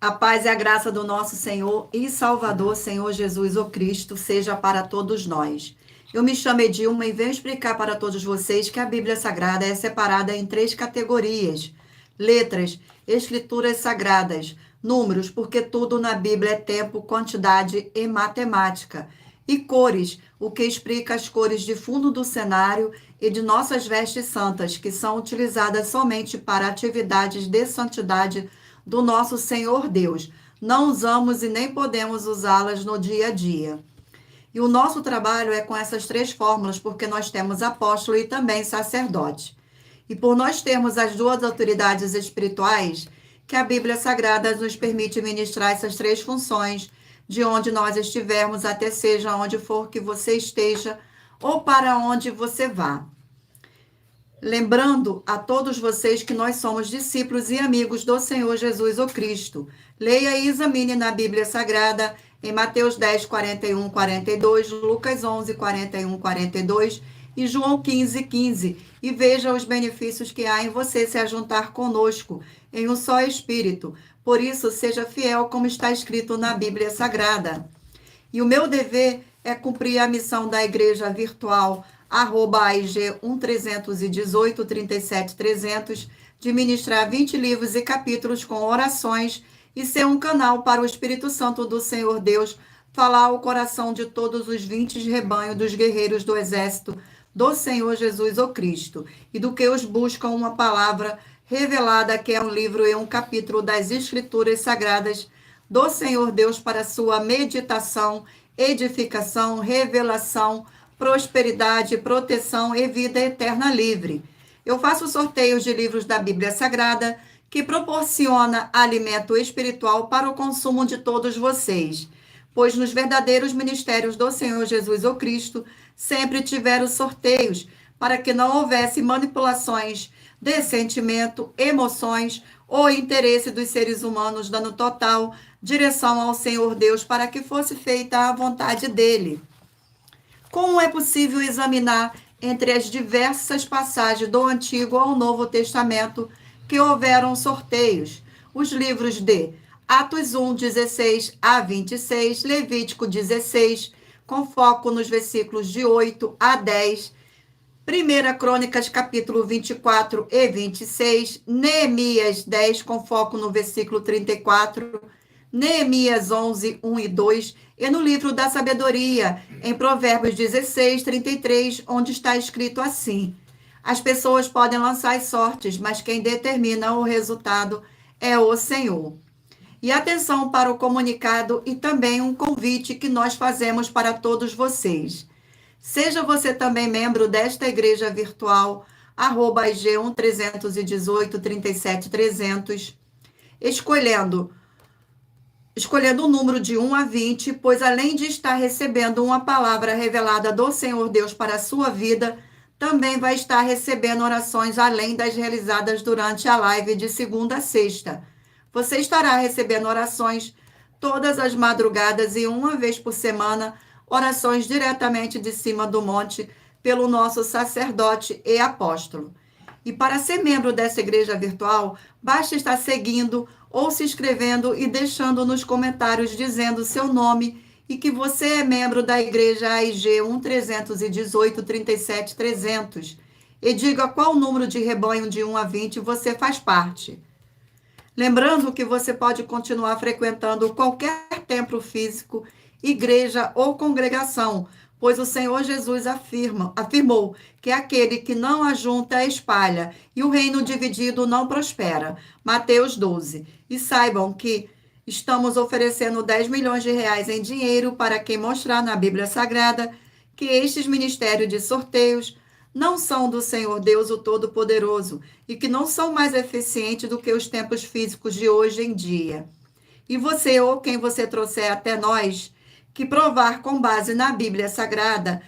A paz e a graça do nosso Senhor e Salvador, Senhor Jesus, o Cristo, seja para todos nós. Eu me chamo Edilma e venho explicar para todos vocês que a Bíblia Sagrada é separada em três categorias: letras, escrituras sagradas, números, porque tudo na Bíblia é tempo, quantidade e matemática, e cores, o que explica as cores de fundo do cenário e de nossas vestes santas, que são utilizadas somente para atividades de santidade do nosso Senhor Deus. Não usamos e nem podemos usá-las no dia a dia. E o nosso trabalho é com essas três fórmulas, porque nós temos apóstolo e também sacerdote. E por nós termos as duas autoridades espirituais, que a Bíblia Sagrada nos permite ministrar essas três funções, de onde nós estivermos, até seja onde for que você esteja, ou para onde você vá. Lembrando a todos vocês que nós somos discípulos e amigos do Senhor Jesus o Cristo. Leia e examine na Bíblia Sagrada, em Mateus 10, 41, 42, Lucas 11, 41, 42 e João 15, 15, e veja os benefícios que há em você se ajuntar conosco em um só Espírito. Por isso, seja fiel como está escrito na Bíblia Sagrada. E o meu dever é cumprir a missão da Igreja Virtual, @AIG 1318 37 300, de ministrar 20 livros e capítulos com orações e ser um canal para o Espírito Santo do Senhor Deus falar ao coração de todos os 20 rebanhos dos guerreiros do exército do Senhor Jesus o Cristo, e do que os buscam uma palavra revelada, que é um livro e um capítulo das Escrituras Sagradas do Senhor Deus para sua meditação, edificação, revelação, prosperidade, proteção e vida eterna livre. Eu faço sorteios de livros da Bíblia Sagrada que proporciona alimento espiritual para o consumo de todos vocês, pois nos verdadeiros ministérios do Senhor Jesus o Cristo sempre tiveram sorteios para que não houvesse manipulações de sentimento, emoções ou interesse dos seres humanos, dando total direção ao Senhor Deus para que fosse feita a vontade dele. Como é possível examinar entre as diversas passagens do Antigo ao Novo Testamento que houveram sorteios? Os livros de Atos 1, 16 a 26, Levítico 16, com foco nos versículos de 8 a 10, 1 Crônicas, capítulo 24 e 26, Neemias 10, com foco no versículo 34, Neemias 11, 1 e 2, e no livro da sabedoria, em Provérbios 16, 33, onde está escrito assim: as pessoas podem lançar as sortes, mas quem determina o resultado é o Senhor. E atenção para o comunicado e também um convite que nós fazemos para todos vocês. Seja você também membro desta igreja virtual, @IG 1318 37 300, escolhendo o número de 1 a 20, pois além de estar recebendo uma palavra revelada do Senhor Deus para a sua vida, também vai estar recebendo orações além das realizadas durante a live de segunda a sexta. Você estará recebendo orações todas as madrugadas e uma vez por semana, orações diretamente de cima do monte pelo nosso sacerdote e apóstolo. E para ser membro dessa igreja virtual, basta estar seguindo ou se inscrevendo e deixando nos comentários dizendo seu nome e que você é membro da igreja AIG 1318 37 300. E diga qual número de rebanho de 1 a 20 você faz parte. Lembrando que você pode continuar frequentando qualquer templo físico, igreja ou congregação, pois o Senhor Jesus afirmou que aquele que não ajunta espalha, e o reino dividido não prospera. Mateus 12. E saibam que estamos oferecendo 10 milhões de reais em dinheiro para quem mostrar na Bíblia Sagrada que estes ministérios de sorteios não são do Senhor Deus o Todo-Poderoso e que não são mais eficientes do que os tempos físicos de hoje em dia. E você ou quem você trouxer até nós, que provar com base na Bíblia Sagrada,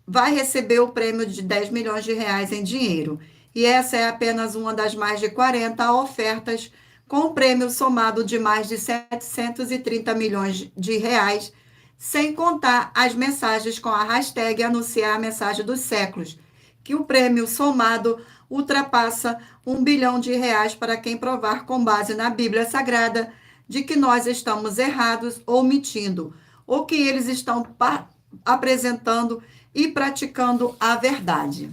vai receber o prêmio de 10 milhões de reais em dinheiro. E essa é apenas uma das mais de 40 ofertas com um prêmio somado de mais de 730 milhões de reais, sem contar as mensagens com a hashtag Anunciar a Mensagem dos Séculos, que o prêmio somado ultrapassa 1 bilhão de reais para quem provar com base na Bíblia Sagrada de que nós estamos errados ou mentindo, ou que eles estão apresentando e praticando a verdade.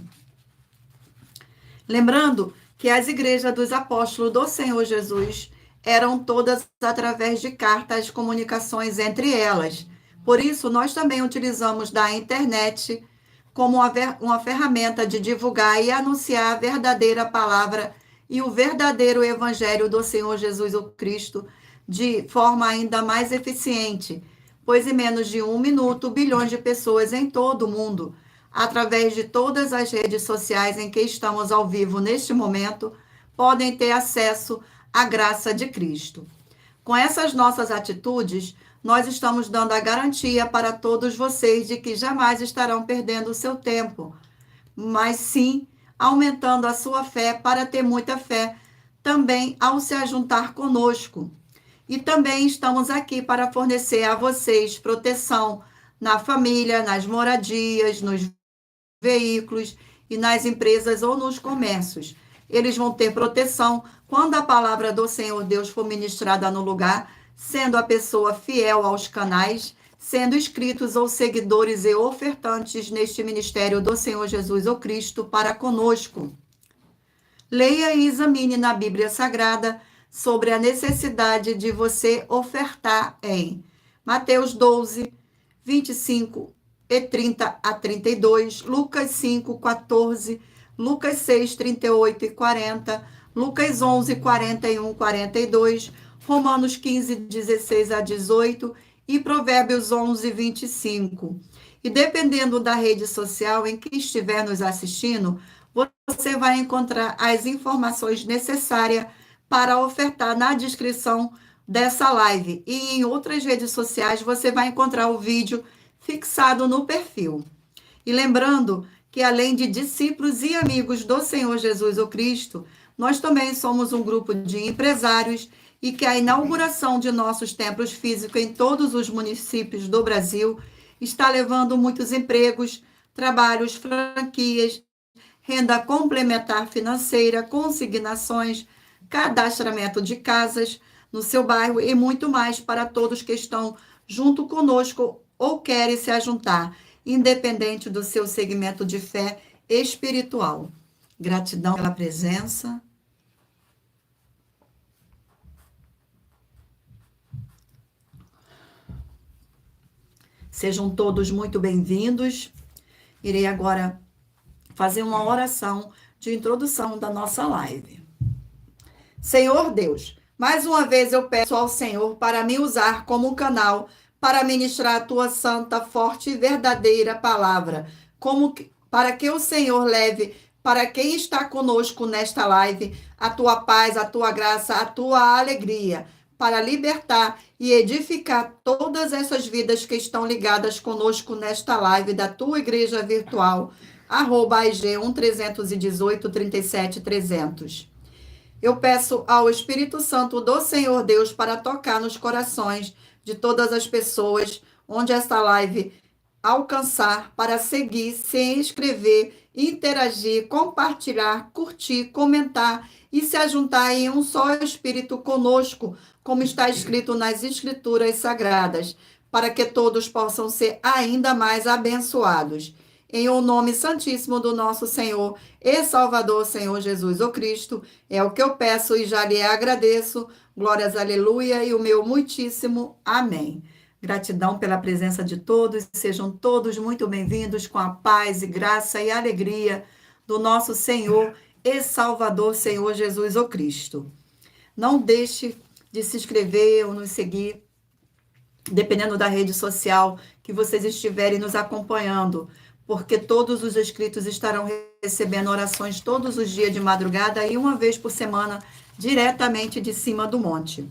Lembrando que as igrejas dos apóstolos do Senhor Jesus eram todas através de cartas, comunicações entre elas. Por isso, nós também utilizamos da internet como uma ferramenta de divulgar e anunciar a verdadeira palavra e o verdadeiro evangelho do Senhor Jesus o Cristo de forma ainda mais eficiente, pois em menos de 1 minuto, bilhões de pessoas em todo o mundo, através de todas as redes sociais em que estamos ao vivo neste momento, podem ter acesso à graça de Cristo. Com essas nossas atitudes, nós estamos dando a garantia para todos vocês de que jamais estarão perdendo o seu tempo, mas sim aumentando a sua fé para ter muita fé também ao se ajuntar conosco. E também estamos aqui para fornecer a vocês proteção na família, nas moradias, nos veículos e nas empresas ou nos comércios. Eles vão ter proteção quando a palavra do Senhor Deus for ministrada no lugar, sendo a pessoa fiel aos canais, sendo inscritos ou seguidores e ofertantes neste ministério do Senhor Jesus o Cristo para conosco. Leia e examine na Bíblia Sagrada sobre a necessidade de você ofertar em Mateus 12, 25 e 30 a 32, Lucas 5, 14, Lucas 6, 38 e 40, Lucas 11, 41, 42, Romanos 15, 16 a 18 e Provérbios 11, 25. E dependendo da rede social em que estiver nos assistindo, você vai encontrar as informações necessárias para ofertar na descrição dessa live. E em outras redes sociais você vai encontrar o vídeo fixado no perfil. E lembrando que além de discípulos e amigos do Senhor Jesus o Cristo, nós também somos um grupo de empresários e que a inauguração de nossos templos físicos em todos os municípios do Brasil está levando muitos empregos, trabalhos, franquias, renda complementar financeira, consignações, cadastramento de casas no seu bairro e muito mais para todos que estão junto conosco ou querem se ajuntar, independente do seu segmento de fé espiritual. Gratidão pela presença. Sejam todos muito bem-vindos. Irei agora fazer uma oração de introdução da nossa live. Senhor Deus, mais uma vez eu peço ao Senhor para me usar como um canal para ministrar a tua santa, forte e verdadeira palavra, para que o Senhor leve para quem está conosco nesta live a tua paz, a tua graça, a tua alegria, para libertar e edificar todas essas vidas que estão ligadas conosco nesta live da tua igreja virtual, @IG 1318 37 300. Eu peço ao Espírito Santo do Senhor Deus para tocar nos corações de todas as pessoas onde esta live alcançar, para seguir, se inscrever, interagir, compartilhar, curtir, comentar e se ajuntar em um só Espírito conosco, como está escrito nas Escrituras Sagradas, para que todos possam ser ainda mais abençoados. Em o nome santíssimo do nosso Senhor e Salvador, Senhor Jesus o Cristo, é o que eu peço e já lhe agradeço. Glórias, aleluia, e o meu muitíssimo amém. Gratidão pela presença de todos, sejam todos muito bem-vindos com a paz e graça e alegria do nosso Senhor e Salvador, Senhor Jesus o Cristo. Não deixe de se inscrever ou nos seguir, dependendo da rede social que vocês estiverem nos acompanhando, porque todos os inscritos estarão recebendo orações todos os dias de madrugada e uma vez por semana, diretamente de cima do monte.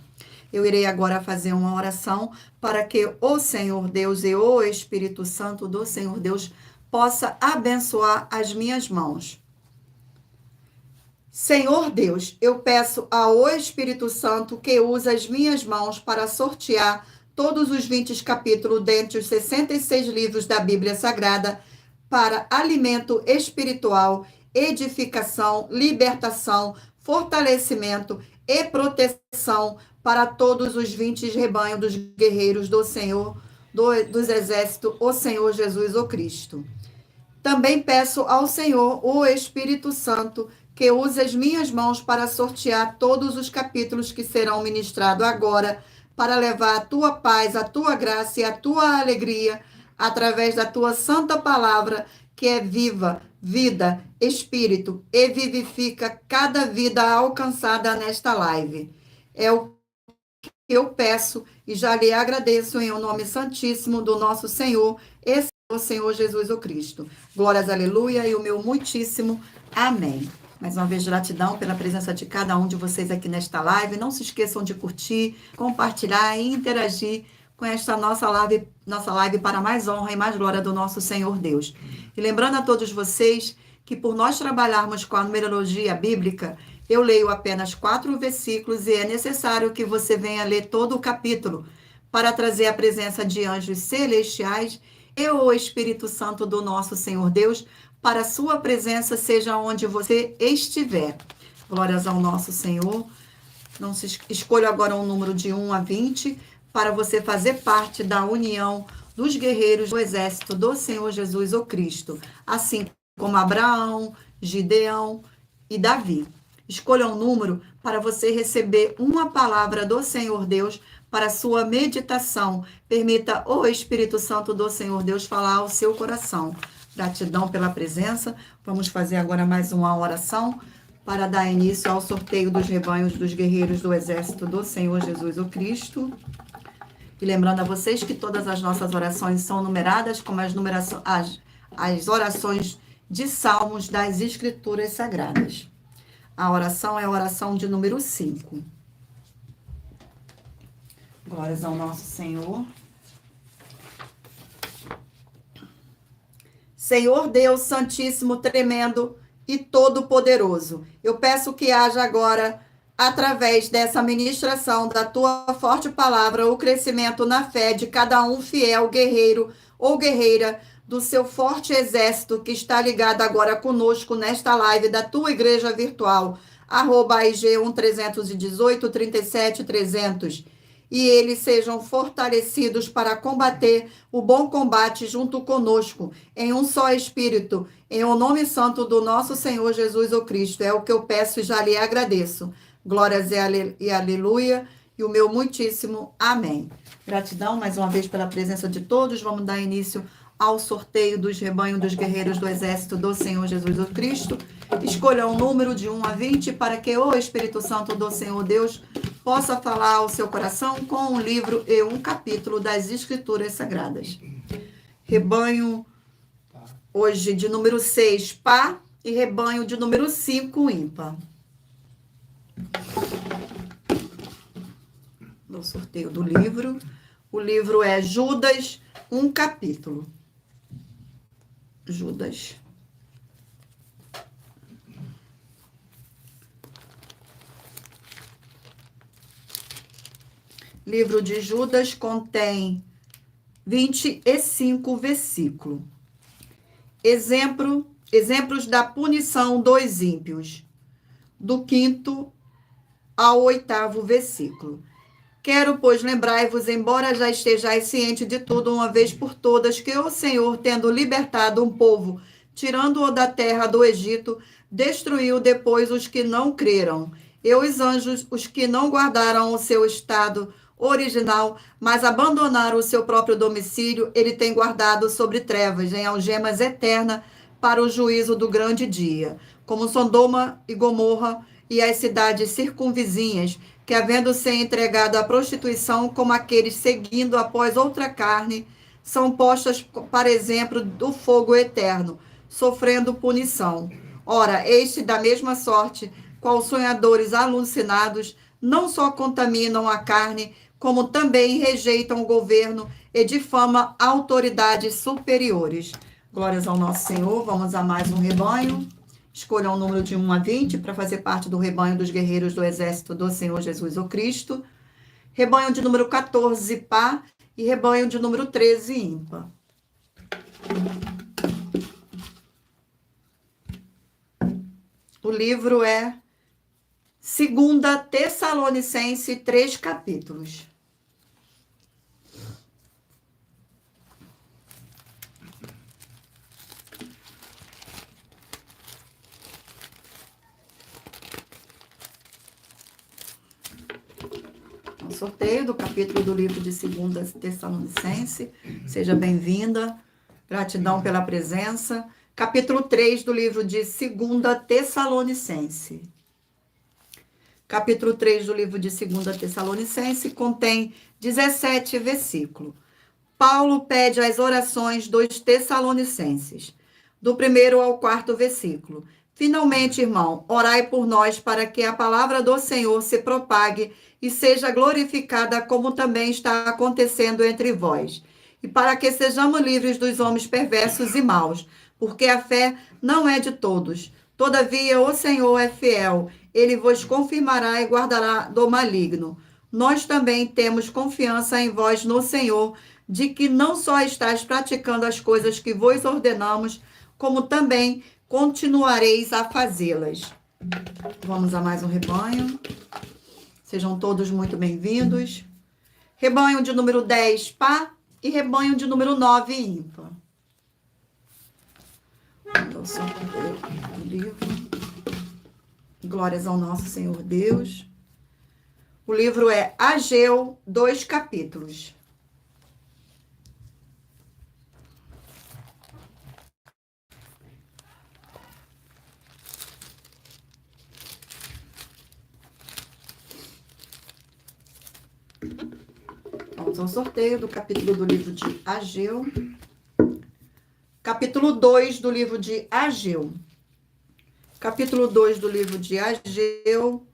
Eu irei agora fazer uma oração para que o Senhor Deus e o Espírito Santo do Senhor Deus possa abençoar as minhas mãos. Senhor Deus, eu peço ao Espírito Santo que use as minhas mãos para sortear todos os 20 capítulos dentre os 66 livros da Bíblia Sagrada, para alimento espiritual, edificação, libertação, fortalecimento, e proteção para todos os 20 rebanhos dos guerreiros do Senhor, dos exércitos, o Senhor Jesus, o Cristo. Também peço ao Senhor, o Espírito Santo, que use as minhas mãos para sortear todos os capítulos que serão ministrados agora, para levar a tua paz, a tua graça e a tua alegria, através da tua santa palavra, que é viva, vida, espírito, e vivifica cada vida alcançada nesta live. É o que eu peço e já lhe agradeço em o nome santíssimo do nosso Senhor, o Senhor Jesus o Cristo. Glórias, aleluia, e o meu muitíssimo amém. Mais uma vez, gratidão pela presença de cada um de vocês aqui nesta live. Não se esqueçam de curtir, compartilhar e interagir com esta nossa live para mais honra e mais glória do nosso Senhor Deus. E lembrando a todos vocês que por nós trabalharmos com a numerologia bíblica, eu leio apenas 4 versículos e é necessário que você venha ler todo o capítulo para trazer a presença de anjos celestiais e o Espírito Santo do nosso Senhor Deus, para a sua presença, seja onde você estiver. Glórias ao nosso Senhor. Não se escolha agora um número de 1 a 20, para você fazer parte da união dos guerreiros do exército do Senhor Jesus, o Cristo, assim como Abraão, Gideão e Davi. Escolha um número para você receber uma palavra do Senhor Deus para sua meditação. Permita o Espírito Santo do Senhor Deus falar ao seu coração. Gratidão pela presença. Vamos fazer agora mais uma oração para dar início ao sorteio dos rebanhos dos guerreiros do exército do Senhor Jesus o Cristo. E lembrando a vocês que todas as nossas orações são numeradas como as orações de salmos das Escrituras Sagradas. A oração é a oração de número 5. Glórias ao nosso Senhor. Senhor Deus Santíssimo, tremendo e todo-poderoso, eu peço que haja agora, através dessa ministração da tua forte palavra, o crescimento na fé de cada um fiel guerreiro ou guerreira do seu forte exército que está ligado agora conosco nesta live da tua igreja virtual, @IG1318-37-300, e eles sejam fortalecidos para combater o bom combate junto conosco, em um só espírito, em o nome santo do nosso Senhor Jesus o Cristo. É o que eu peço e já lhe agradeço. Glórias e aleluia, e o meu muitíssimo amém. Gratidão mais uma vez pela presença de todos. Vamos dar início ao sorteio dos rebanhos dos guerreiros do exército do Senhor Jesus o Cristo. Escolha um número de 1 a 20 para que o Espírito Santo do Senhor Deus possa falar ao seu coração com um livro e um capítulo das Escrituras Sagradas. Rebanho hoje de número 6, par, e rebanho de número 5, ímpar. No sorteio do livro. O livro é Judas, um capítulo. Judas. Livro de Judas contém 25 versículos. Exemplos da punição dos ímpios, do 5º ao 8º versículo. Quero, pois, lembrai-vos, embora já estejais ciente de tudo, uma vez por todas, que o Senhor, tendo libertado um povo, tirando-o da terra do Egito, destruiu depois os que não creram, e os anjos, os que não guardaram o seu estado original, mas abandonaram o seu próprio domicílio, ele tem guardado sobre trevas, em algemas eternas, para o juízo do grande dia, como Sodoma e Gomorra e as cidades circunvizinhas, que, havendo se entregado à prostituição, como aqueles seguindo após outra carne, são postas para exemplo do fogo eterno, sofrendo punição. Ora, este, da mesma sorte, qual sonhadores alucinados, não só contaminam a carne, como também rejeitam o governo e difamam autoridades superiores. Glórias ao nosso Senhor. Vamos a mais um rebanho. Escolha um número de 1 a 20 para fazer parte do rebanho dos guerreiros do exército do Senhor Jesus o Cristo. Rebanho de número 14, par, e rebanho de número 13, ímpar. O livro é Segunda Tessalonicense, 3 capítulos. Sorteio do capítulo do livro de 2 Tessalonicense. Seja bem-vinda. Gratidão pela presença. Capítulo 3 do livro de 2 Tessalonicense. Capítulo 3 do livro de 2 Tessalonicense contém 17 versículos. Paulo pede as orações dos Tessalonicenses, do 1º ao 4º versículo. Finalmente, irmão, orai por nós para que a palavra do Senhor se propague e seja glorificada, como também está acontecendo entre vós, e para que sejamos livres dos homens perversos e maus, porque a fé não é de todos. Todavia, o Senhor é fiel, ele vos confirmará e guardará do maligno. Nós também temos confiança em vós no Senhor, de que não só estáis praticando as coisas que vos ordenamos, como também continuareis a fazê-las. Vamos a mais um rebanho. Sejam todos muito bem-vindos. Rebanho de número 10, pá, e rebanho de número 9, ímpar. Então, só o livro. Glórias ao nosso Senhor Deus. O livro é Ageu, 2 capítulos. Vamos ao sorteio do capítulo do livro de Ageu. Capítulo 2 do livro de Ageu. Capítulo 2 do livro de Ageu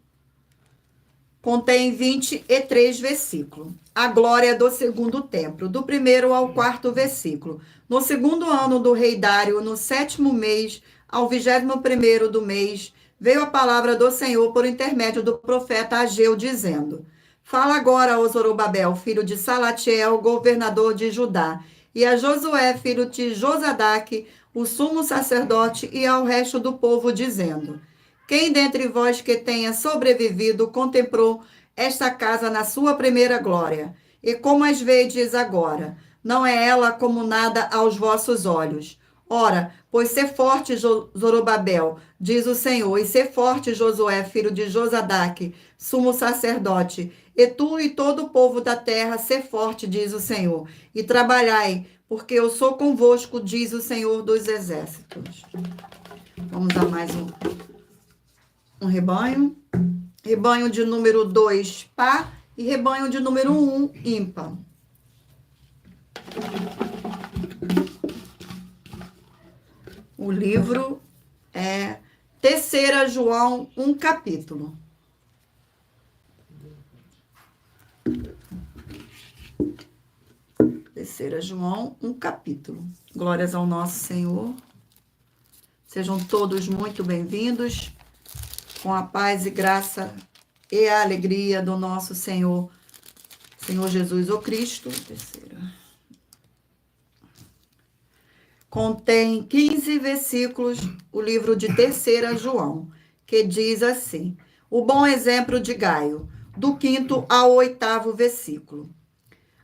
contém 23 versículos. A glória do segundo templo, do 1º ao 4º versículo. No segundo ano do rei Dário, no 7º mês, ao 21º do mês, veio a palavra do Senhor por intermédio do profeta Ageu, dizendo: Fala agora, ó Zorobabel, filho de Salatiel, governador de Judá, e a Josué, filho de Josadaque, o sumo sacerdote, e ao resto do povo, dizendo: Quem dentre vós que tenha sobrevivido contemplou esta casa na sua primeira glória? E como as vedes agora? Não é ela como nada aos vossos olhos? Ora, pois ser forte, Zorobabel, diz o Senhor, e ser forte, Josué, filho de Josadaque, sumo sacerdote, e tu e todo o povo da terra, ser forte, diz o Senhor, e trabalhai, porque eu sou convosco, diz o Senhor dos exércitos. Vamos a mais um rebanho. Rebanho de número 2, pá, e rebanho de número 1, ímpar. O livro é 3 João, 1 capítulo. Terceira João, 1 capítulo. Glórias ao nosso Senhor. Sejam todos muito bem-vindos, com a paz e graça e a alegria do nosso Senhor Jesus, o Cristo. Terceira. Contém 15 versículos, o livro de 3 João, que diz assim: o bom exemplo de Gaio, do 5º ao 8º versículo.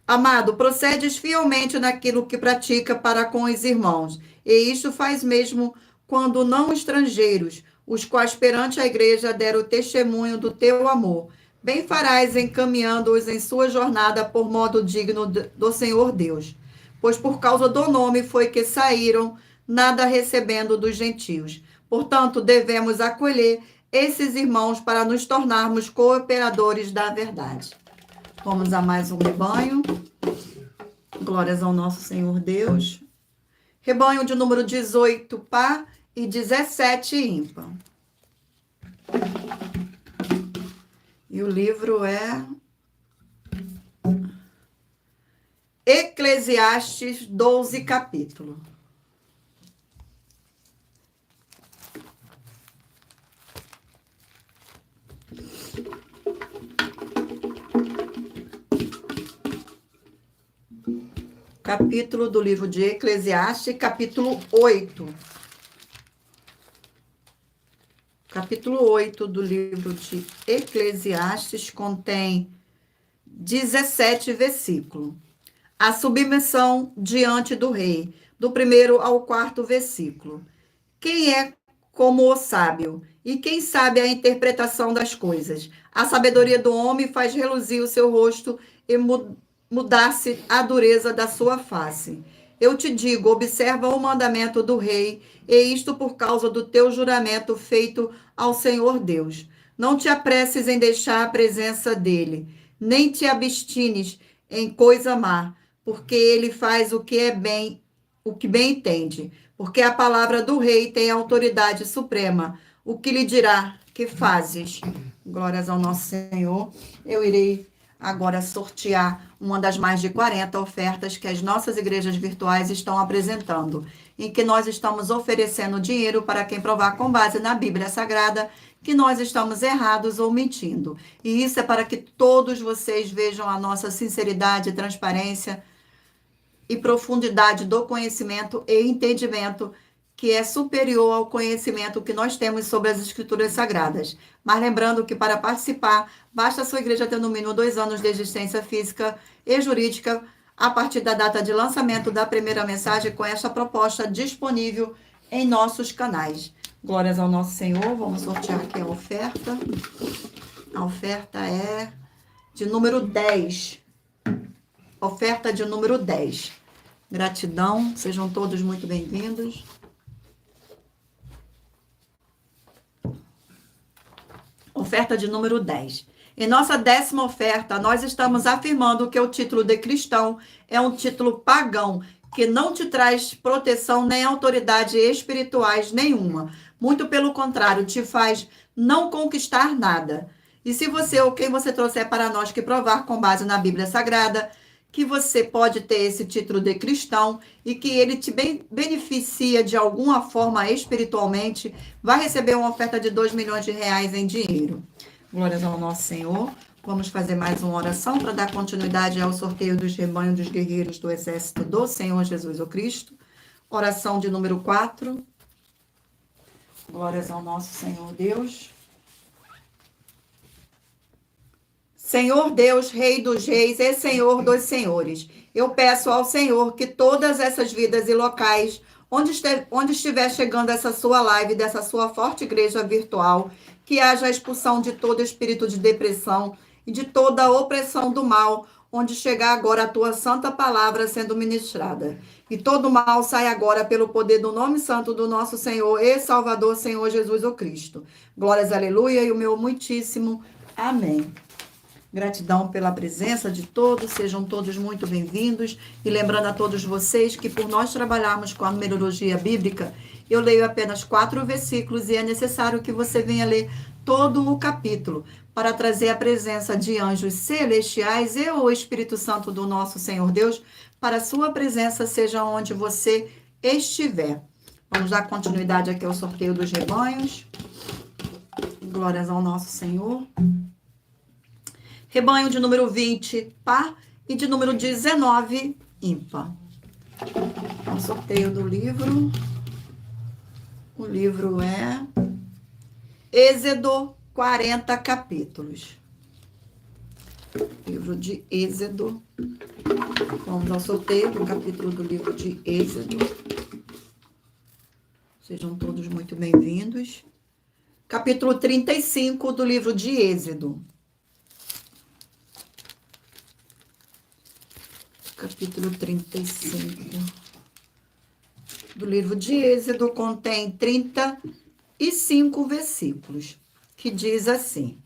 Amado, procedes fielmente naquilo que pratica para com os irmãos, e isto faz mesmo quando não estrangeiros, os quais perante a igreja deram testemunho do teu amor. Bem farás encaminhando-os em sua jornada por modo digno do Senhor Deus. Pois por causa do nome foi que saíram, nada recebendo dos gentios. Portanto, devemos acolher esses irmãos para nos tornarmos cooperadores da verdade. Vamos a mais um rebanho. Glórias ao nosso Senhor Deus. Rebanho de número 18, pá, e 17, ímpar. E o livro é Eclesiastes, 12 capítulo. Capítulo do livro de Eclesiastes, capítulo 8. capítulo 8 do livro de Eclesiastes contém 17 versículos. A submissão diante do rei, do 1º ao 4º versículo. Quem é como o sábio? E quem sabe a interpretação das coisas? A sabedoria do homem faz reluzir o seu rosto e mudar-se a dureza da sua face. Eu te digo, observa o mandamento do rei, e isto por causa do teu juramento feito ao Senhor Deus. Não te apresses em deixar a presença dele, nem te abstines em coisa má, porque ele faz o que é bem, o que bem entende. Porque a palavra do rei tem autoridade suprema. O que lhe dirá? Que fazes? Glórias ao nosso Senhor. Eu irei agora sortear uma das mais de 40 ofertas que as nossas igrejas virtuais estão apresentando, em que nós estamos oferecendo dinheiro para quem provar com base na Bíblia Sagrada que nós estamos errados ou mentindo. E isso é para que todos vocês vejam a nossa sinceridade, transparência e profundidade do conhecimento e entendimento que é superior ao conhecimento que nós temos sobre as Escrituras Sagradas. Mas lembrando que para participar, basta a sua igreja ter no mínimo 2 anos de existência física e jurídica a partir da data de lançamento da primeira mensagem com esta proposta disponível em nossos canais. Glórias ao nosso Senhor. Vamos sortear aqui a oferta. A oferta é de número 10. Oferta de número 10. Gratidão. Sejam todos muito bem-vindos. Oferta de número 10. Em nossa 10ª oferta, nós estamos afirmando que o título de cristão é um título pagão, que não te traz proteção nem autoridade espirituais nenhuma. Muito pelo contrário, te faz não conquistar nada. E se você ou quem você trouxer para nós que provar com base na Bíblia Sagrada, que você pode ter esse título de cristão e que ele te beneficia de alguma forma espiritualmente, vai receber uma oferta de 2 milhões de reais em dinheiro. Glórias ao nosso Senhor. Vamos fazer mais uma oração para dar continuidade ao sorteio dos rebanhos dos guerreiros do exército do Senhor Jesus o Cristo. Oração de número 4. Glórias ao nosso Senhor Deus. Senhor Deus, Rei dos Reis e Senhor dos Senhores, eu peço ao Senhor que todas essas vidas e locais, onde estiver chegando essa sua live, dessa sua forte igreja virtual, que haja a expulsão de todo espírito de depressão e de toda a opressão do mal, onde chegar agora a tua santa palavra sendo ministrada. E todo mal sai agora pelo poder do nome santo do nosso Senhor e Salvador, Senhor Jesus o Cristo. Glórias, aleluia, e o meu muitíssimo amém. Gratidão pela presença de todos, sejam todos muito bem-vindos. E lembrando a todos vocês que por nós trabalharmos com a numerologia bíblica, eu leio apenas 4 versículos e é necessário que você venha ler todo o capítulo para trazer a presença de anjos celestiais e o Espírito Santo do nosso Senhor Deus para a sua presença, seja onde você estiver. Vamos dar continuidade aqui ao sorteio dos rebanhos. Glórias ao nosso Senhor. Rebanho de número 20, par, e de número 19, ímpar. O sorteio do livro. O livro é Êxodo, 40 capítulos. Livro de Êxodo. Vamos ao sorteio do capítulo do livro de Êxodo. Sejam todos muito bem-vindos. Capítulo 35 do livro de Êxodo. Capítulo 35 do livro de Êxodo contém 35 versículos, que diz assim,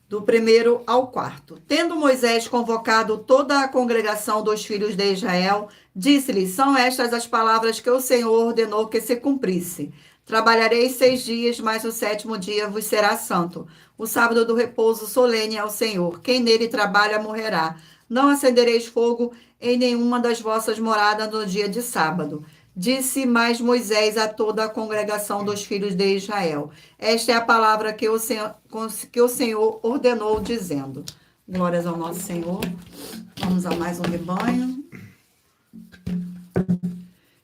do 1º ao 4º. Tendo Moisés convocado toda a congregação dos filhos de Israel, disse-lhes, são estas as palavras que o Senhor ordenou que se cumprisse. Trabalhareis 6 dias, mas o 7º dia vos será santo. O sábado do repouso solene ao Senhor. Quem nele trabalha morrerá. Não acendereis fogo em nenhuma das vossas moradas no dia de sábado. Disse mais Moisés a toda a congregação dos filhos de Israel. Esta é a palavra que o Senhor ordenou, dizendo. Glórias ao nosso Senhor. Vamos a mais um rebanho.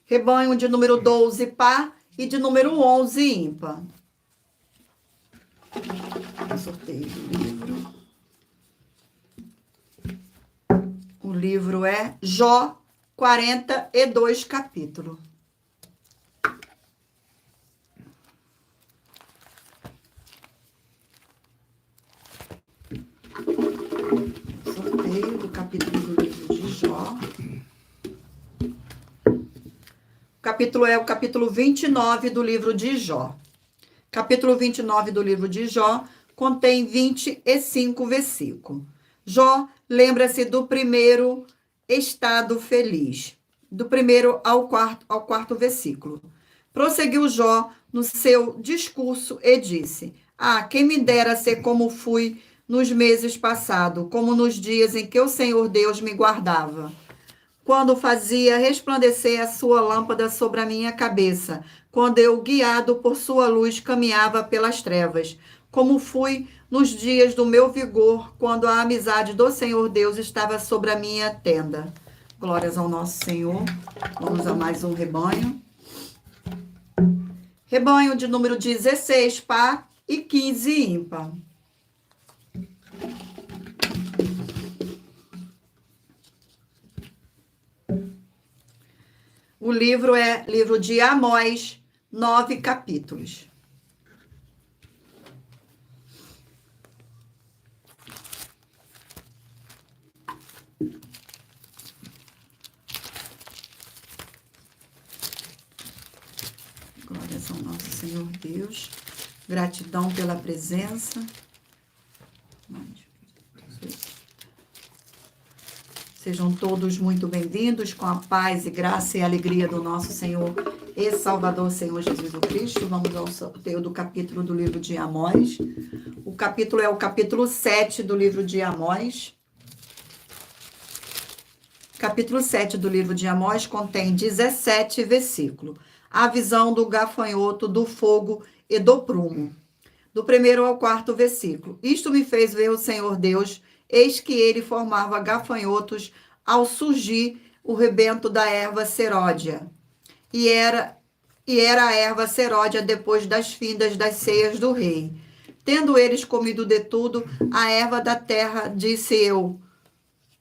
Rebanho de número 12, par, e de número 11, ímpar. Sorteio do livro. O livro é Jó, 42 capítulo. Sorteio do capítulo do livro de Jó. O capítulo é o capítulo 29 do livro de Jó. Capítulo 29 do livro de Jó contém 25 versículos. Jó lembra-se do primeiro estado feliz, do primeiro ao quarto versículo. Prosseguiu Jó no seu discurso e disse: quem me dera ser como fui nos meses passados, como nos dias em que o Senhor Deus me guardava, quando fazia resplandecer a sua lâmpada sobre a minha cabeça, quando eu, guiado por sua luz, caminhava pelas trevas, como fui nos dias do meu vigor, quando a amizade do Senhor Deus estava sobre a minha tenda. Glórias ao nosso Senhor. Vamos a mais um rebanho. Rebanho de número 16, par, e 15, ímpar. O livro é livro de Amós, 9 capítulos. Glórias ao nosso Senhor Deus. Gratidão pela presença. Sejam todos muito bem-vindos, com a paz e graça e alegria do nosso Senhor e Salvador, Senhor Jesus Cristo. Vamos ao sorteio do capítulo do livro de Amós. O capítulo é o capítulo 7 do livro de Amós. Capítulo 7 do livro de Amós contém 17 versículos. A visão do gafanhoto, do fogo e do prumo. Do primeiro ao quarto versículo. Isto me fez ver o Senhor Deus. Eis que ele formava gafanhotos ao surgir o rebento da erva seródia. E era a erva seródia depois das findas das ceias do rei. Tendo eles comido de tudo, a erva da terra, disse eu,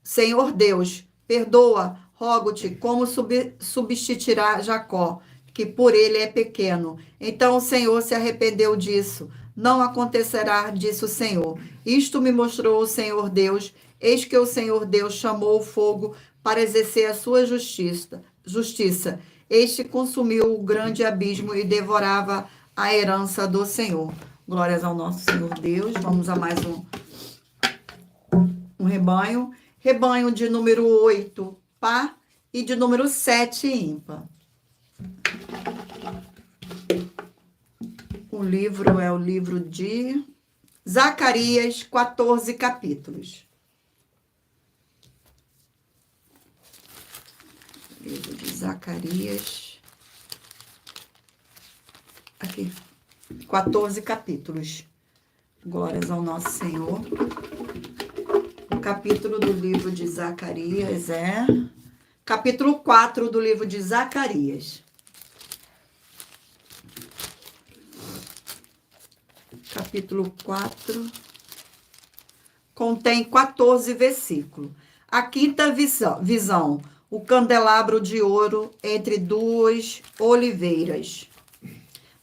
Senhor Deus, perdoa, rogo-te, como substituirá Jacó, que por ele é pequeno. Então o Senhor se arrependeu disso. Não acontecerá disso, Senhor. Isto me mostrou o Senhor Deus. Eis que o Senhor Deus chamou o fogo para exercer a sua justiça. Este consumiu o grande abismo e devorava a herança do Senhor. Glórias ao nosso Senhor Deus. Vamos a mais um rebanho. Rebanho de número 8, par, e de número 7, ímpar. O livro é o livro de Zacarias, 14 capítulos. Livro de Zacarias. Aqui. 14 capítulos. Glórias ao nosso Senhor. O capítulo do livro de Zacarias é capítulo 4 do livro de Zacarias. Capítulo 4 contém 14 versículos. A quinta visão, o candelabro de ouro entre duas oliveiras.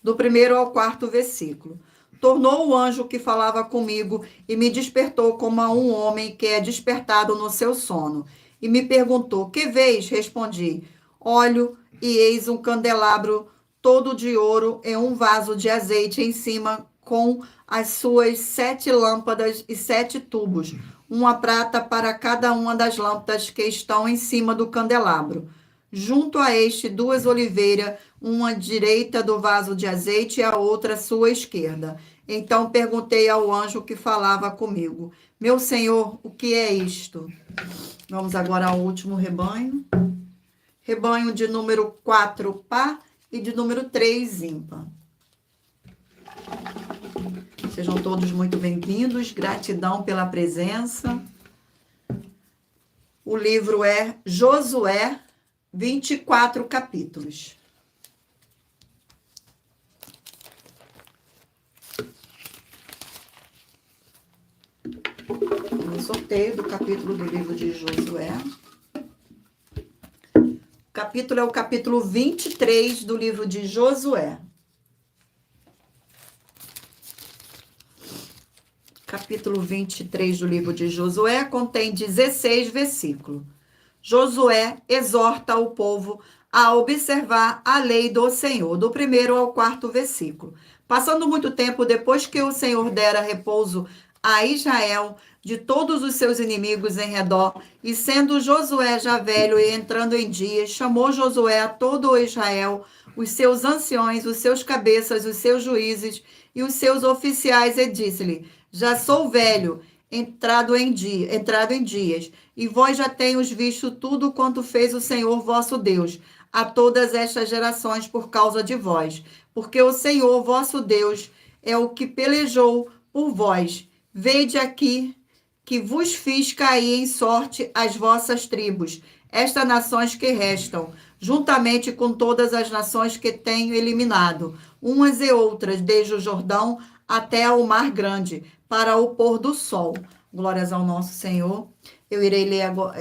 Do primeiro ao quarto versículo. Tornou o anjo que falava comigo e me despertou como a um homem que é despertado no seu sono. E me perguntou, que vês? Respondi, olho e eis um candelabro todo de ouro e um vaso de azeite em cima com as suas 7 lâmpadas e 7 tubos, uma prata para cada uma das lâmpadas que estão em cima do candelabro. Junto a este, 2 oliveiras, uma à direita do vaso de azeite e a outra à sua esquerda. Então perguntei ao anjo que falava comigo, meu senhor, o que é isto? Vamos agora ao último rebanho. Rebanho de número 4, par, e de número 3, ímpar. Sejam todos muito bem-vindos. Gratidão pela presença. O livro é Josué, 24 capítulos. No sorteio do capítulo do livro de Josué. O capítulo é o capítulo 23 do livro de Josué. Capítulo 23 do livro de Josué contém 16 versículos. Josué exorta o povo a observar a lei do Senhor, do 1º ao 4º versículo. Passando muito tempo depois que o Senhor dera repouso a Israel de todos os seus inimigos em redor, e sendo Josué já velho e entrando em dias, chamou Josué a todo o Israel, os seus anciões, os seus cabeças, os seus juízes e os seus oficiais, e disse-lhe: já sou velho, entrado em dias, e vós já tenhos visto tudo quanto fez o Senhor vosso Deus a todas estas gerações por causa de vós, porque o Senhor vosso Deus é o que pelejou por vós. Vede aqui que vos fiz cair em sorte as vossas tribos, estas nações que restam, juntamente com todas as nações que tenho eliminado, umas e outras, desde o Jordão até ao Mar Grande, para o pôr do sol. Glórias ao nosso Senhor. Eu irei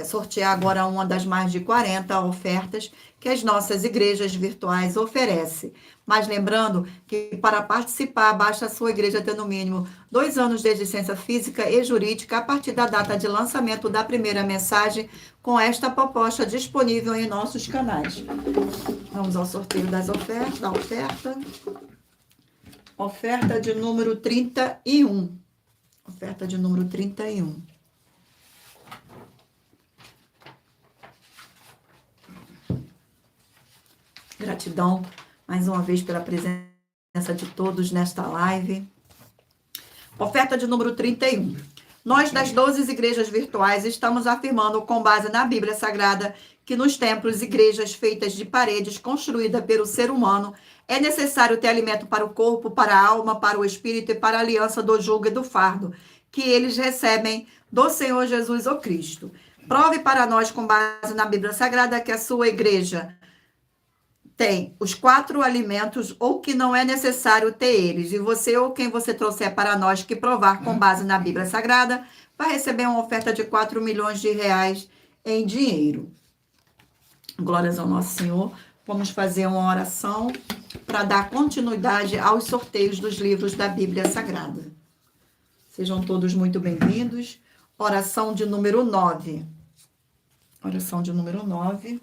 sortear agora uma das mais de 40 ofertas que as nossas igrejas virtuais oferecem. Mas lembrando que para participar, basta a sua igreja ter no mínimo 2 anos de licença física e jurídica a partir da data de lançamento da primeira mensagem com esta proposta disponível em nossos canais. Vamos ao sorteio da oferta. Oferta de número 31. Oferta de número 31. Gratidão, mais uma vez, pela presença de todos nesta live. Oferta de número 31. Nós, das 12 igrejas virtuais, estamos afirmando, com base na Bíblia Sagrada, que nos templos, igrejas feitas de paredes, construídas pelo ser humano, é necessário ter alimento para o corpo, para a alma, para o espírito e para a aliança do jugo e do fardo, que eles recebem do Senhor Jesus o Cristo. Prove para nós, com base na Bíblia Sagrada, que a sua igreja tem os 4 alimentos ou que não é necessário ter eles. E você ou quem você trouxer para nós que provar com base na Bíblia Sagrada vai receber uma oferta de 4 milhões de reais em dinheiro. Glórias ao nosso Senhor. Vamos fazer uma oração para dar continuidade aos sorteios dos livros da Bíblia Sagrada. Sejam todos muito bem-vindos. Oração de número 9. Oração de número 9.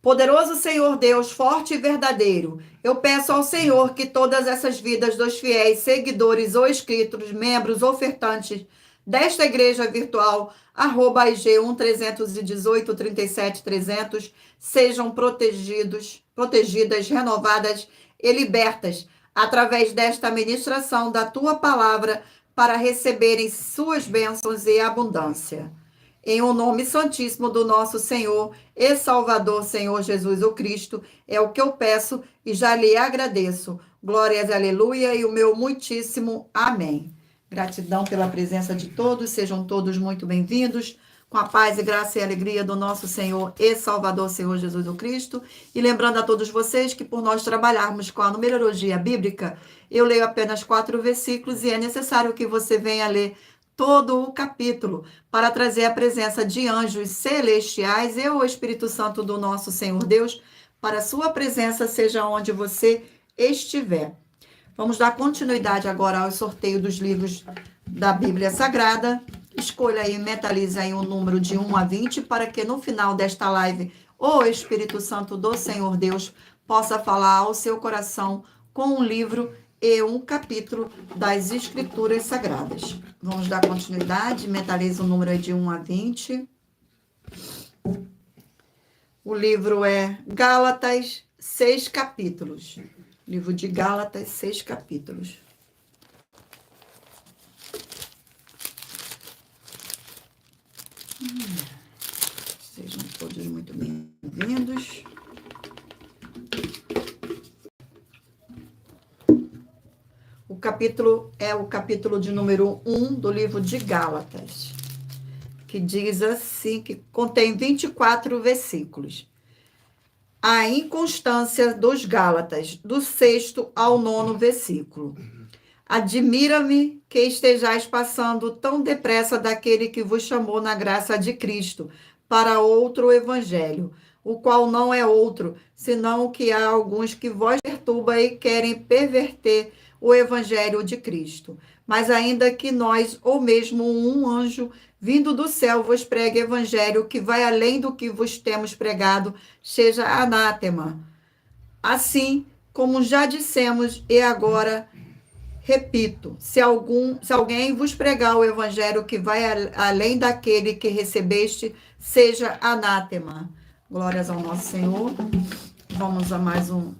Poderoso Senhor Deus, forte e verdadeiro, eu peço ao Senhor que todas essas vidas dos fiéis, seguidores ou inscritos, membros, ofertantes desta igreja virtual, @IG 1318 37 300, sejam protegidas, renovadas e libertas através desta ministração da tua palavra para receberem suas bênçãos e abundância. Em o nome santíssimo do nosso Senhor e Salvador, Senhor Jesus o Cristo, é o que eu peço e já lhe agradeço. Glórias, aleluia, e o meu muitíssimo amém. Gratidão pela presença de todos, sejam todos muito bem-vindos, com a paz e graça e alegria do nosso Senhor e Salvador, Senhor Jesus o Cristo. E lembrando a todos vocês que por nós trabalharmos com a numerologia bíblica, eu leio apenas 4 versículos e é necessário que você venha ler todo o capítulo, para trazer a presença de anjos celestiais e o Espírito Santo do nosso Senhor Deus, para a sua presença, seja onde você estiver. Vamos dar continuidade agora ao sorteio dos livros da Bíblia Sagrada. Escolha aí, mentalize aí um número de 1 a 20, para que no final desta live, o Espírito Santo do Senhor Deus possa falar ao seu coração com um livro e um capítulo das Escrituras Sagradas. Vamos dar continuidade, mentaliza o número de 1 a 20. O livro é Gálatas, 6 capítulos. Livro de Gálatas, 6 capítulos. Sejam todos muito bem-vindos. O capítulo é o capítulo de número 1 do livro de Gálatas, que diz assim, que contém 24 versículos. A inconstância dos Gálatas, do 6º ao 9º versículo. Admira-me que estejais passando tão depressa daquele que vos chamou na graça de Cristo para outro evangelho, o qual não é outro, senão que há alguns que vós perturbam e querem perverter o evangelho de Cristo. Mas ainda que nós, ou mesmo um anjo, vindo do céu, vos pregue evangelho que vai além do que vos temos pregado, seja anátema. Assim, como já dissemos, e agora repito, se alguém vos pregar o evangelho que vai além daquele que recebeste, seja anátema. Glórias ao nosso Senhor. Vamos a mais um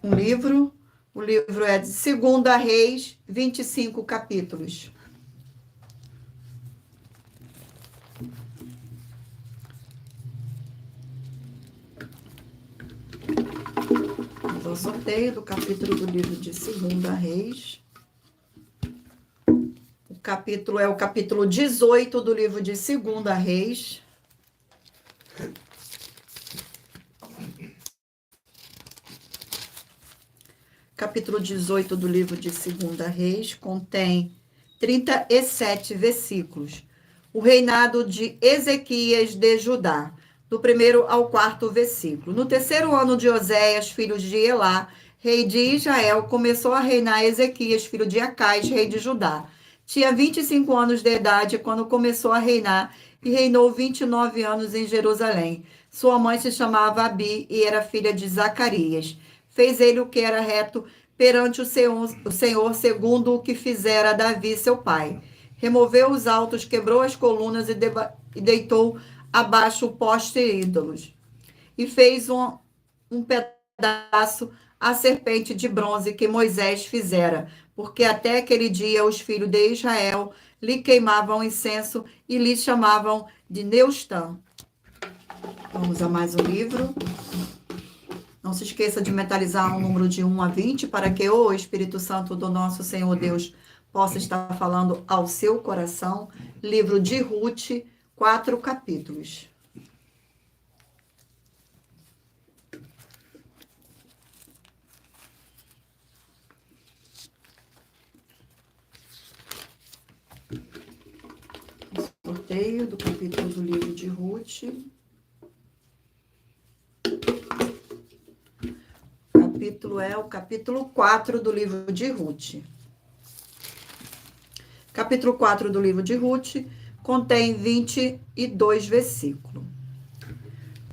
livro. O livro é de 2 Reis, 25 capítulos. Vamos ao sorteio do capítulo do livro de 2 Reis. O capítulo é o capítulo 18 do livro de 2 Reis. Capítulo 18 do livro de 2 Reis contém 37 versículos. O reinado de Ezequias de Judá, do 1º ao 4º versículo. No 3º ano de Oséias, filho de Elá, rei de Israel, começou a reinar Ezequias, filho de Acais, rei de Judá. Tinha 25 anos de idade quando começou a reinar e reinou 29 anos em Jerusalém. Sua mãe se chamava Abi e era filha de Zacarias. Fez ele o que era reto perante o Senhor, segundo o que fizera Davi, seu pai. Removeu os altos, quebrou as colunas e deitou abaixo o poste e ídolos. E fez um pedaço a serpente de bronze que Moisés fizera, porque até aquele dia os filhos de Israel lhe queimavam incenso e lhe chamavam de Neustã. Vamos a mais um livro. Não se esqueça de mentalizar um número de 1 a 20 para que o Espírito Santo do nosso Senhor Deus possa estar falando ao seu coração. Livro de Ruth, 4 capítulos. Sorteio do capítulo do livro de Ruth. Capítulo é o capítulo 4 do livro de Ruth. Capítulo 4 do livro de Ruth contém 22 versículos.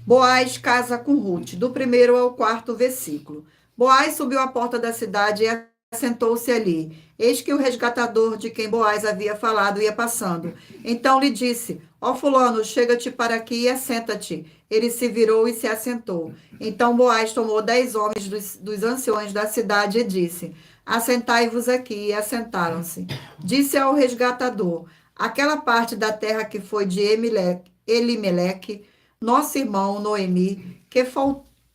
Boaz casa com Ruth, do 1º ao 4º versículo. Boaz subiu à porta da cidade e assentou-se ali. Eis que o resgatador de quem Boaz havia falado ia passando. Então lhe disse: ó fulano, chega-te para aqui e assenta-te. Ele se virou e se assentou. Então Boaz tomou 10 homens dos anciões da cidade e disse: assentai-vos aqui. E assentaram-se. Disse ao resgatador: aquela parte da terra que foi de Elimeleque, nosso irmão Noemi, que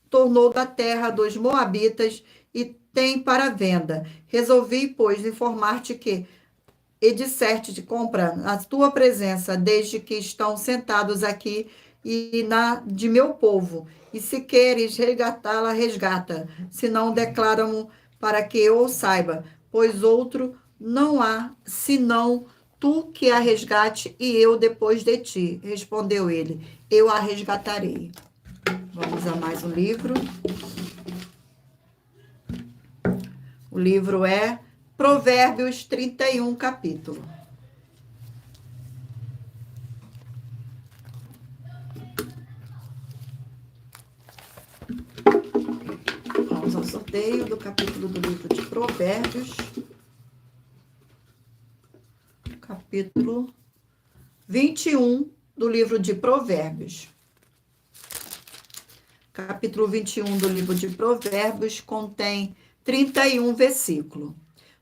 tornou da terra dos Moabitas e tem para venda. Resolvi, pois, informar-te que, e disserte de compra na tua presença, desde que estão sentados aqui e na de meu povo. E se queres resgatá-la, resgata. Se não, declara-mo para que eu saiba, pois outro não há, senão tu que a resgate e eu depois de ti. Respondeu ele: eu a resgatarei. Vamos a mais um livro. O livro é Provérbios, 31 capítulo. Vamos ao sorteio do capítulo do livro de Provérbios. Capítulo 21 do livro de Provérbios. Capítulo 21 do livro de Provérbios contém 31 versículos.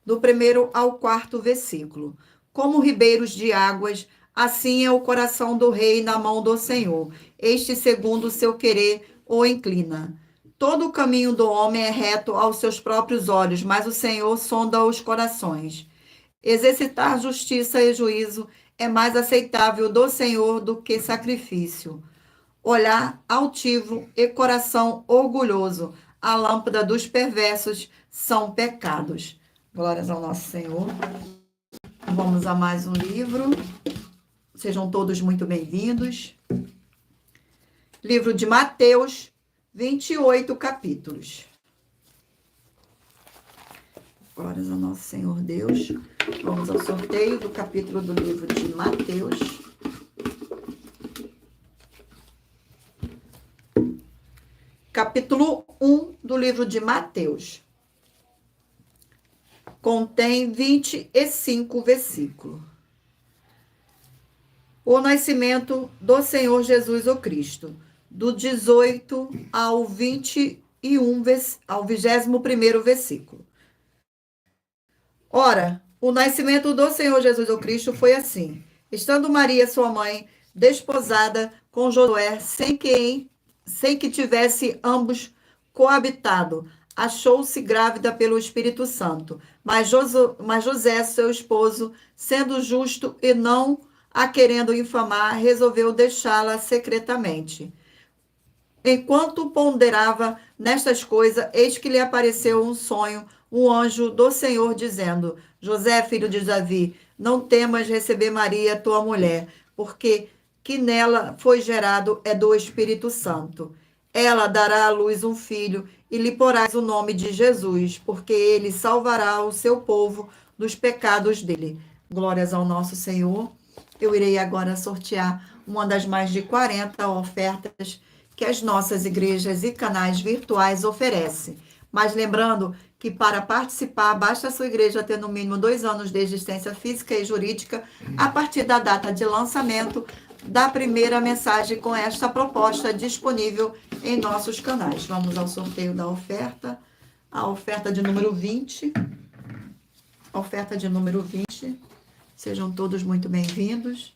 Do 1º ao 4º versículo. Como ribeiros de águas, assim é o coração do rei na mão do Senhor. Este, segundo o seu querer, o inclina. Todo o caminho do homem é reto aos seus próprios olhos, mas o Senhor sonda os corações. Exercitar justiça e juízo é mais aceitável do Senhor do que sacrifício. Olhar altivo e coração orgulhoso, a lâmpada dos perversos são pecados. Glórias ao nosso Senhor. Vamos a mais um livro. Sejam todos muito bem-vindos. Livro de Mateus, 28 capítulos. Glórias ao nosso Senhor Deus. Vamos ao sorteio do capítulo do livro de Mateus. Capítulo 1 do livro de Mateus. Contém 25 versículos. O nascimento do Senhor Jesus o Cristo, do 18 ao 21, ao 21º versículo. Ora, o nascimento do Senhor Jesus o Cristo foi assim. Estando Maria, sua mãe, desposada com Josué, sem que tivesse ambos coabitado, achou-se grávida pelo Espírito Santo. Mas José, seu esposo, sendo justo e não a querendo infamar, resolveu deixá-la secretamente. Enquanto ponderava nestas coisas, eis que lhe apareceu um sonho, um anjo do Senhor, dizendo: José, filho de Davi, não temas receber Maria, tua mulher, porque que nela foi gerado é do Espírito Santo. Ela dará à luz um filho, e lhe porás o nome de Jesus, porque ele salvará o seu povo dos pecados dele. Glórias ao nosso Senhor. Eu irei agora sortear uma das mais de 40 ofertas que as nossas igrejas e canais virtuais oferecem. Mas lembrando que para participar, basta a sua igreja ter no mínimo 2 anos de existência física e jurídica a partir da data de lançamento da primeira mensagem com esta proposta disponível em nossos canais. Vamos ao sorteio da oferta. A oferta de número 20. Oferta de número 20. Sejam todos muito bem-vindos.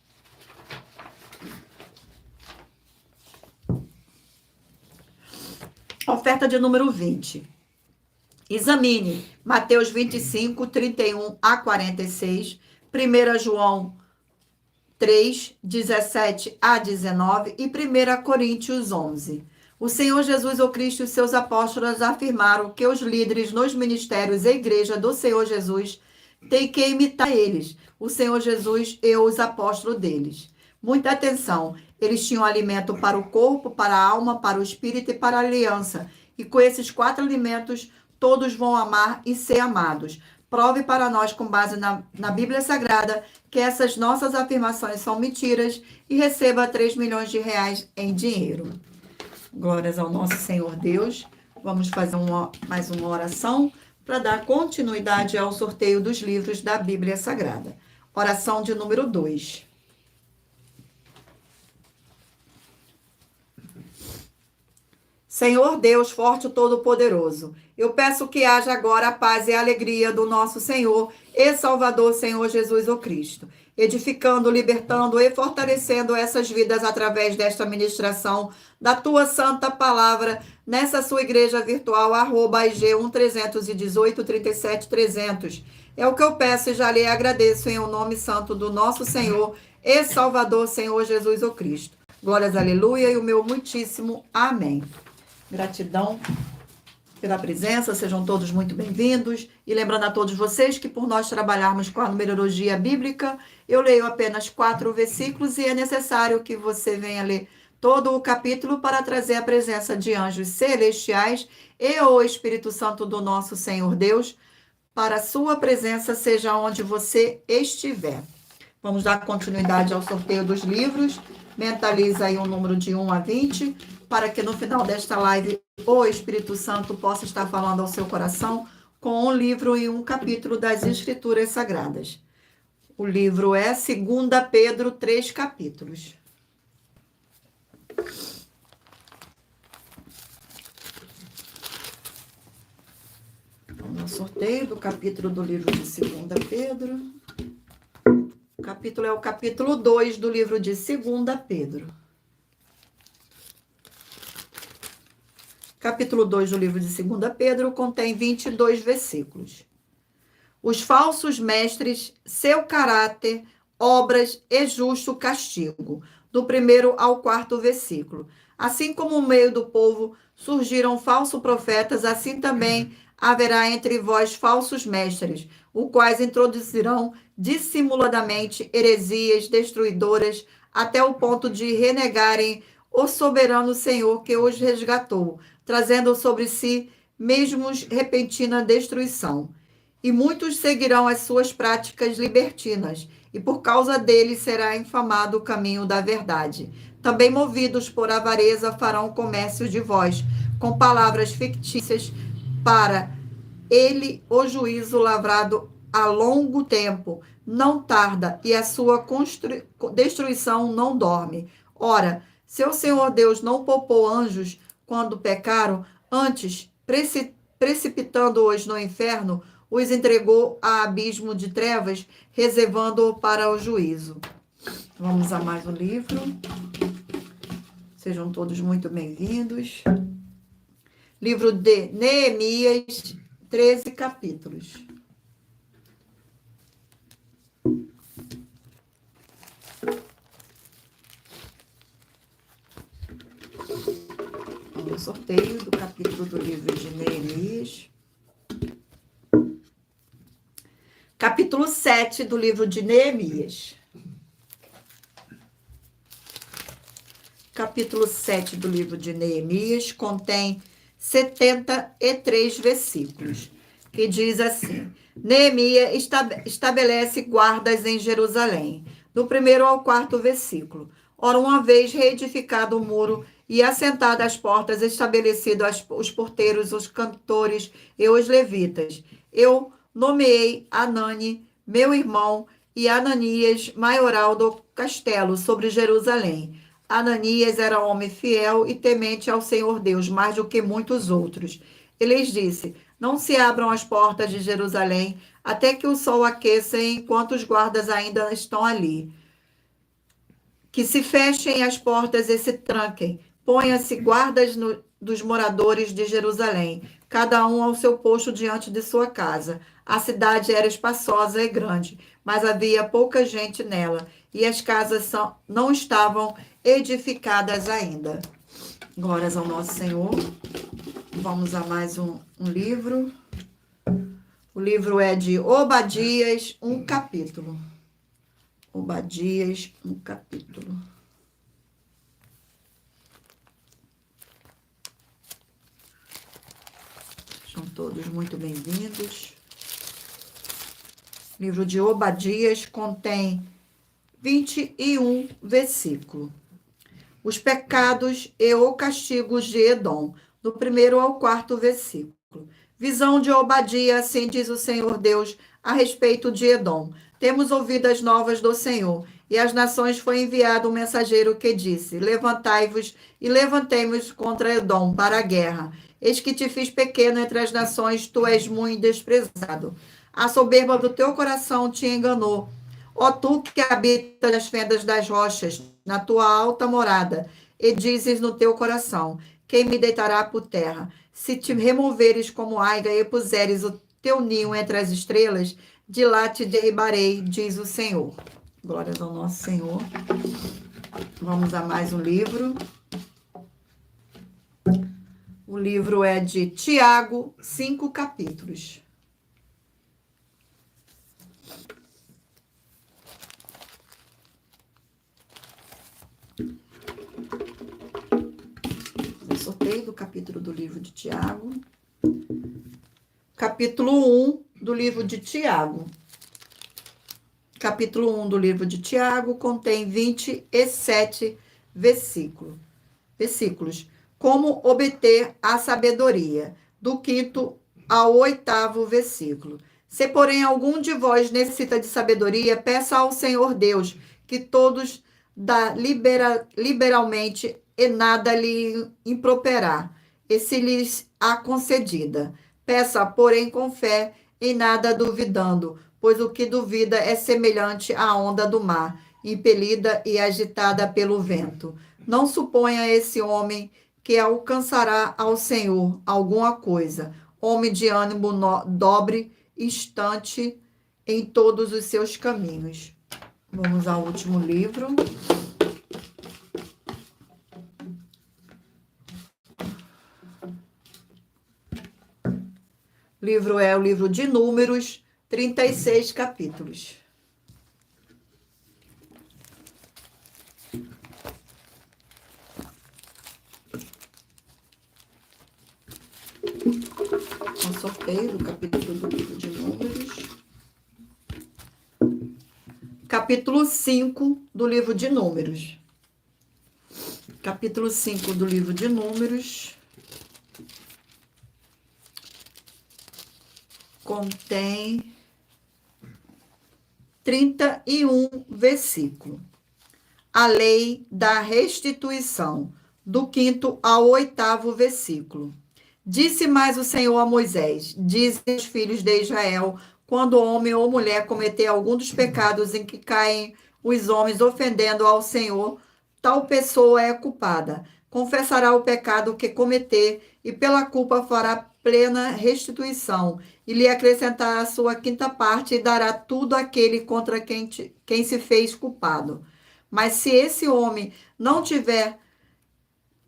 Oferta de número 20. Examine Mateus 25, 31 a 46, 1 João 3, 17 a 19 e 1 Coríntios 11. O Senhor Jesus o Cristo e seus apóstolos afirmaram que os líderes nos ministérios e igreja do Senhor Jesus têm que imitar eles, o Senhor Jesus e os apóstolos deles. Muita atenção, eles tinham alimento para o corpo, para a alma, para o espírito e para a aliança. E com esses 4 alimentos, todos vão amar e ser amados. Prove para nós, com base na Bíblia Sagrada, que essas nossas afirmações são mentiras e receba 3 milhões de reais em dinheiro. Glórias ao nosso Senhor Deus. Vamos fazer mais uma oração para dar continuidade ao sorteio dos livros da Bíblia Sagrada. Oração de número 2. Senhor Deus, forte e todo-poderoso, eu peço que haja agora a paz e a alegria do nosso Senhor e Salvador, Senhor Jesus o Cristo, edificando, libertando e fortalecendo essas vidas através desta ministração da tua santa palavra, nessa sua igreja virtual, @IG 1318 37 300. É o que eu peço e já lhe agradeço em o nome santo do nosso Senhor e Salvador, Senhor Jesus o Cristo. Glórias, aleluia, e o meu muitíssimo amém. Gratidão pela presença, sejam todos muito bem-vindos. E lembrando a todos vocês que por nós trabalharmos com a numerologia bíblica, eu leio apenas 4 versículos e é necessário que você venha ler todo o capítulo para trazer a presença de anjos celestiais e o Espírito Santo do nosso Senhor Deus, para a sua presença, seja onde você estiver. Vamos dar continuidade ao sorteio dos livros. Mentaliza aí um número de 1 a 20, para que no final desta live o Espírito Santo possa estar falando ao seu coração com um livro e um capítulo das Escrituras Sagradas. O livro é 2 Pedro, 3 capítulos. Vamos ao sorteio do capítulo do livro de 2 Pedro. O capítulo é o capítulo 2 do livro de 2 Pedro. Capítulo 2 do livro de 2 Pedro contém 22 versículos. Os falsos mestres, seu caráter, obras e justo castigo. Do 1º ao 4º versículo. Assim como no meio do povo surgiram falsos profetas, assim também haverá entre vós falsos mestres, os quais introduzirão dissimuladamente heresias destruidoras até o ponto de renegarem o soberano Senhor que os resgatou, trazendo sobre si mesmos repentina destruição. E muitos seguirão as suas práticas libertinas, e por causa deles será infamado o caminho da verdade. Também movidos por avareza farão comércio de vós, com palavras fictícias, para ele o juízo lavrado a longo tempo não tarda, e a sua destruição não dorme. Ora, seu Senhor Deus não poupou anjos quando pecaram, antes, precipitando-os no inferno, os entregou a abismo de trevas, reservando-o para o juízo. Vamos a mais um livro. Sejam todos muito bem-vindos. Livro de Neemias, 13 capítulos. Vamos ao sorteio do capítulo do livro de Neemias. Capítulo 7 do livro de Neemias. Capítulo 7 do livro de Neemias contém 73 versículos, que diz assim: Neemias estabelece guardas em Jerusalém, do 1º ao 4º versículo. Ora, uma vez reedificado o muro e assentadas as portas, estabelecidos os porteiros, os cantores e os levitas, eu nomeei Anani, meu irmão, e Ananias, maioral do castelo, sobre Jerusalém. Ananias era homem fiel e temente ao Senhor Deus, mais do que muitos outros. Ele lhes disse: não se abram as portas de Jerusalém até que o sol aqueça, enquanto os guardas ainda estão ali. Que se fechem as portas e se tranquem. Ponha-se guardas dos moradores de Jerusalém, cada um ao seu posto diante de sua casa. A cidade era espaçosa e grande, mas havia pouca gente nela, e as casas não estavam edificadas ainda. Glórias ao nosso Senhor. Vamos a mais um livro. O livro é de Obadias, um capítulo. Obadias, um capítulo. São todos muito bem-vindos. O livro de Obadias contém 21 versículos. Os pecados e o castigo de Edom, do 1º ao 4º versículo. Visão de Obadias, assim diz o Senhor Deus a respeito de Edom. Temos ouvido as novas do Senhor, e às nações foi enviado um mensageiro que disse: levantai-vos e levantemos contra Edom para a guerra. Eis que te fiz pequeno entre as nações, tu és muito desprezado. A soberba do teu coração te enganou. Ó tu que habitas nas fendas das rochas, na tua alta morada, e dizes no teu coração: quem me deitará por terra? Se te removeres como aiga e puseres o teu ninho entre as estrelas, de lá te derribarei, diz o Senhor. Glórias ao nosso Senhor. Vamos a mais um livro. O livro é de Tiago, 5 capítulos. O sorteio do capítulo do livro de Tiago. Capítulo 1 do livro de Tiago. Capítulo 1 do livro de Tiago contém 27 versículos. Como obter a sabedoria, do 5º ao 8º versículo. Se, porém, algum de vós necessita de sabedoria, peça ao Senhor Deus, que todos dá liberalmente e nada lhe improperá, e se lhes há concedida. Peça, porém, com fé e nada duvidando, pois o que duvida é semelhante à onda do mar, impelida e agitada pelo vento. Não suponha esse homem que alcançará ao Senhor alguma coisa. Homem de ânimo dobre, instante em todos os seus caminhos. Vamos ao último livro. Livro é o livro de Números, 36 capítulos. Um sorteio do capítulo do livro de Números. Capítulo 5 do livro de Números. Capítulo 5 do livro de Números. Contém 31 versículos. A lei da restituição, do 5º ao 8º versículo. Disse mais o Senhor a Moisés: dizem os filhos de Israel, quando homem ou mulher cometer algum dos pecados em que caem os homens ofendendo ao Senhor, tal pessoa é culpada. Confessará o pecado que cometer e pela culpa fará plena restituição e lhe acrescentará a sua quinta parte e dará tudo àquele contra quem se fez culpado. Mas se esse homem não tiver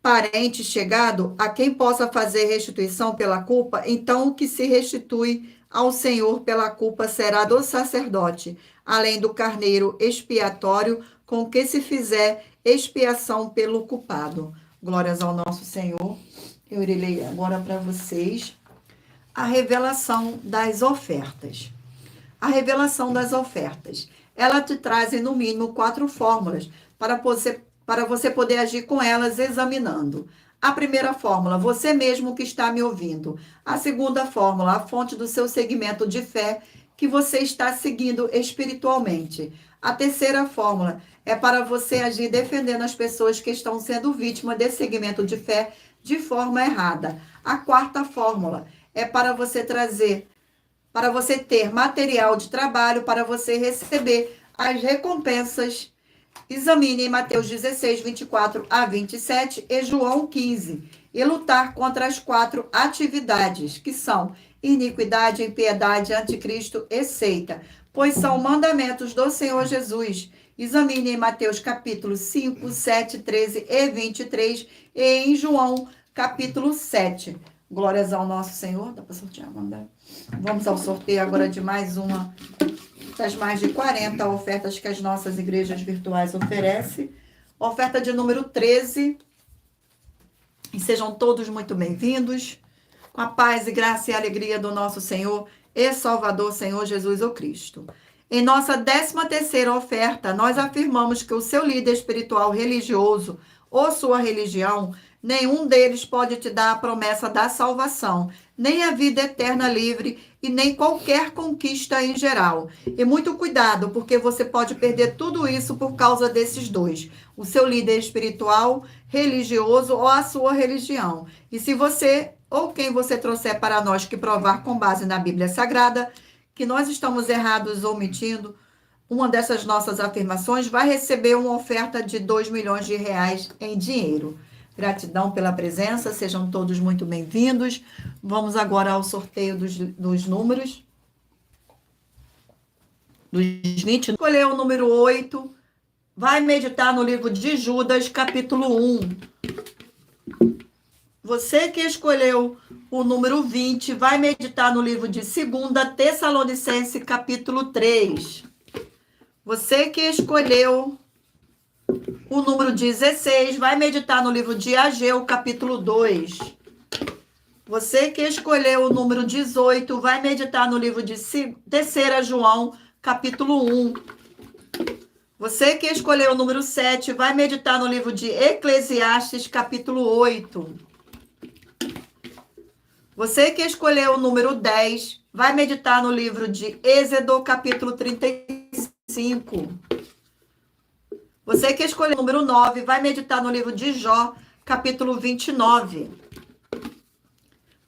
parente chegado a quem possa fazer restituição pela culpa, então o que se restitui ao Senhor pela culpa será do sacerdote, além do carneiro expiatório com que se fizer expiação pelo culpado. Glórias ao nosso Senhor. Eu irei ler agora para vocês a revelação das ofertas. A revelação das ofertas. Ela te traz, no mínimo, 4 fórmulas para você poder agir com elas examinando. A primeira fórmula, você mesmo que está me ouvindo. A segunda fórmula, a fonte do seu segmento de fé que você está seguindo espiritualmente. A terceira fórmula é para você agir defendendo as pessoas que estão sendo vítimas desse segmento de fé de forma errada. A quarta fórmula é para você ter material de trabalho, para você receber as recompensas. Examine Mateus 16, 24 a 27 e João 15. E lutar contra as 4 atividades, que são iniquidade, impiedade, anticristo e seita, pois são mandamentos do Senhor Jesus. Examine em Mateus capítulo 5, 7, 13 e 23 e em João capítulo 7. Glórias ao nosso Senhor. Dá para sortear, Amanda? Vamos ao sorteio agora de mais uma das mais de 40 ofertas que as nossas igrejas virtuais oferecem. Oferta de número 13. E sejam todos muito bem-vindos. Com a paz e graça e alegria do nosso Senhor e Salvador, Senhor Jesus o Cristo. Em nossa 13ª oferta, nós afirmamos que o seu líder espiritual religioso ou sua religião, nenhum deles pode te dar a promessa da salvação, nem a vida eterna livre e nem qualquer conquista em geral. E muito cuidado, porque você pode perder tudo isso por causa desses dois: o seu líder espiritual, religioso ou a sua religião. E se você ou quem você trouxer para nós que provar com base na Bíblia Sagrada que nós estamos errados ou mentindo, uma dessas nossas afirmações vai receber uma oferta de 2 milhões de reais em dinheiro. Gratidão pela presença, sejam todos muito bem-vindos. Vamos agora ao sorteio dos números. Dos 20. Escolher o número 8. Vai meditar no livro de Judas, capítulo 1. Você que escolheu o número 20, vai meditar no livro de 2 Tessalonicenses, capítulo 3. Você que escolheu o número 16, vai meditar no livro de Ageu, capítulo 2. Você que escolheu o número 18, vai meditar no livro de 3 João, capítulo 1. Você que escolheu o número 7, vai meditar no livro de Eclesiastes, capítulo 8. Você que escolheu o número 10, vai meditar no livro de Êxodo, capítulo 35. Você que escolheu o número 9, vai meditar no livro de Jó, capítulo 29.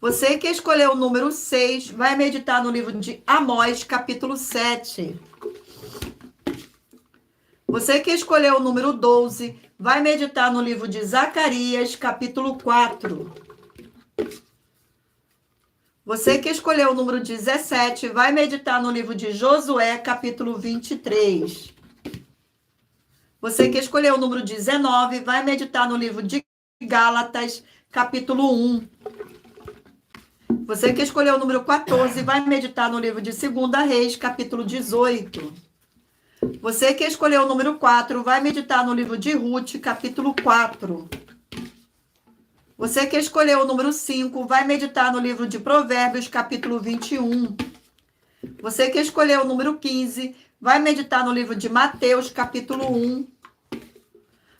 Você que escolheu o número 6, vai meditar no livro de Amós, capítulo 7. Você que escolheu o número 12, vai meditar no livro de Zacarias, capítulo 4. Você que escolheu o número 17, vai meditar no livro de Josué, capítulo 23. Você que escolheu o número 19, vai meditar no livro de Gálatas, capítulo 1. Você que escolheu o número 14 vai meditar no livro de 2 Reis, capítulo 18. Você que escolheu o número 4 vai meditar no livro de Ruth, capítulo 4. Você que escolheu o número 5 vai meditar no livro de Provérbios, capítulo 21. Você que escolheu o número 15 vai meditar no livro de Mateus, capítulo 1.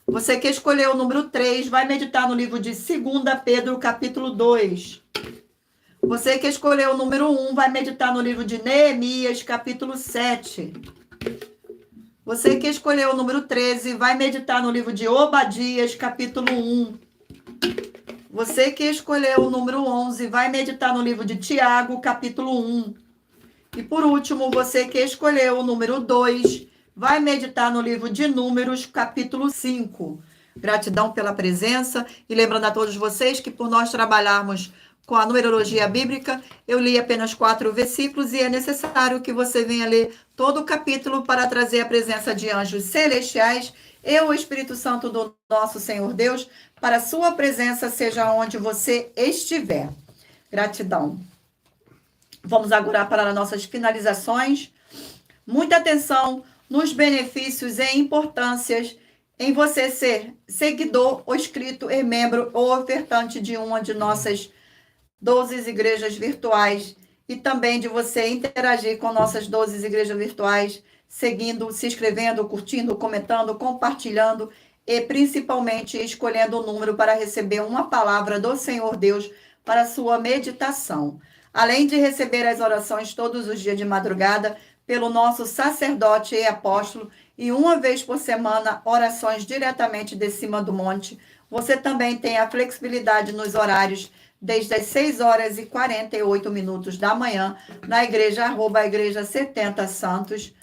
Você que escolheu o número 3 vai meditar no livro de 2 Pedro, capítulo 2. Você que escolheu o número 1 vai meditar no livro de Neemias, capítulo 7. Você que escolheu o número 13 vai meditar no livro de Obadias, capítulo 1. Você que escolheu o número 11 vai meditar no livro de Tiago, capítulo 1. E por último, você que escolheu o número 2 vai meditar no livro de Números, capítulo 5. Gratidão pela presença e lembrando a todos vocês que por nós trabalharmos com a numerologia bíblica, eu li apenas 4 versículos e é necessário que você venha ler todo o capítulo para trazer a presença de anjos celestiais e o Espírito Santo do nosso Senhor Deus para a sua presença, seja onde você estiver. Gratidão. Vamos agora para as nossas finalizações. Muita atenção nos benefícios e importâncias em você ser seguidor, ou inscrito e membro ou ofertante de uma de nossas 12 igrejas virtuais e também de você interagir com nossas 12 igrejas virtuais, seguindo, se inscrevendo, curtindo, comentando, compartilhando e principalmente escolhendo o número para receber uma palavra do Senhor Deus para a sua meditação. Além de receber as orações todos os dias de madrugada pelo nosso sacerdote e apóstolo e uma vez por semana orações diretamente de cima do monte, você também tem a flexibilidade nos horários desde as 6h48 da manhã, na igreja, @igreja 70 Santos.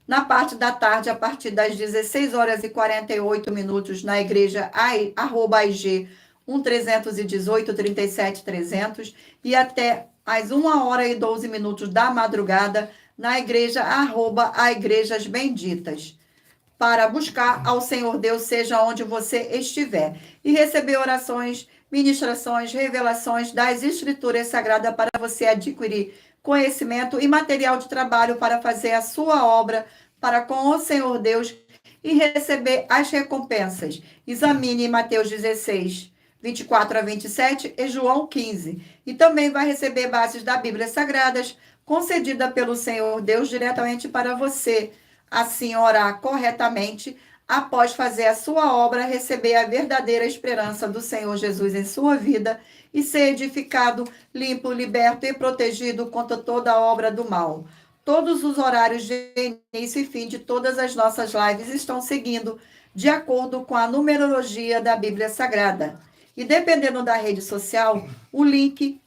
Na parte da tarde, a partir das 16h48, na igreja, @IG 1318 37 300. E até às 1h12 da madrugada, na igreja, @Igrejas Benditas. Para buscar ao Senhor Deus, seja onde você estiver. E receber orações, ministrações, revelações das Escrituras Sagradas para você adquirir conhecimento e material de trabalho para fazer a sua obra para com o Senhor Deus e receber as recompensas. Examine Mateus 16, 24-27 e João 15. E também vai receber bases da Bíblia Sagradas, concedida pelo Senhor Deus diretamente para você. Assim, orar corretamente, após fazer a sua obra, receber a verdadeira esperança do Senhor Jesus em sua vida e ser edificado, limpo, liberto e protegido contra toda a obra do mal. Todos os horários de início e fim de todas as nossas lives estão seguindo de acordo com a numerologia da Bíblia Sagrada. E dependendo da rede social, o link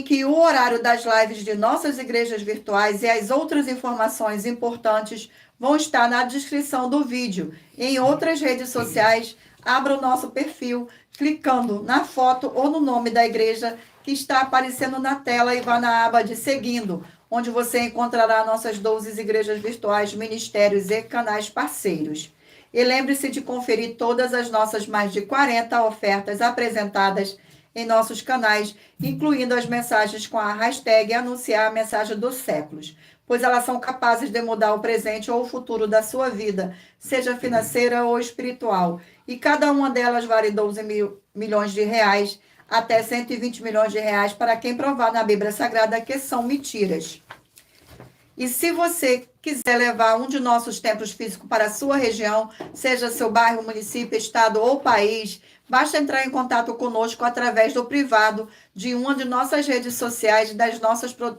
e o horário das lives de nossas igrejas virtuais e as outras informações importantes vão estar na descrição do vídeo. Em outras redes sociais, abra o nosso perfil, clicando na foto ou no nome da igreja que está aparecendo na tela e vá na aba de Seguindo, onde você encontrará nossas 12 igrejas virtuais, ministérios e canais parceiros. E lembre-se de conferir todas as nossas mais de 40 ofertas apresentadas em nossos canais, incluindo as mensagens com a hashtag Anunciar a Mensagem dos Séculos, pois elas são capazes de mudar o presente ou o futuro da sua vida, seja financeira ou espiritual. E cada uma delas vale 12 milhões de reais, até 120 milhões de reais, para quem provar na Bíblia Sagrada que são mentiras. E se você quiser levar um de nossos templos físicos para a sua região, seja seu bairro, município, estado ou país, basta entrar em contato conosco através do privado de uma de nossas redes sociais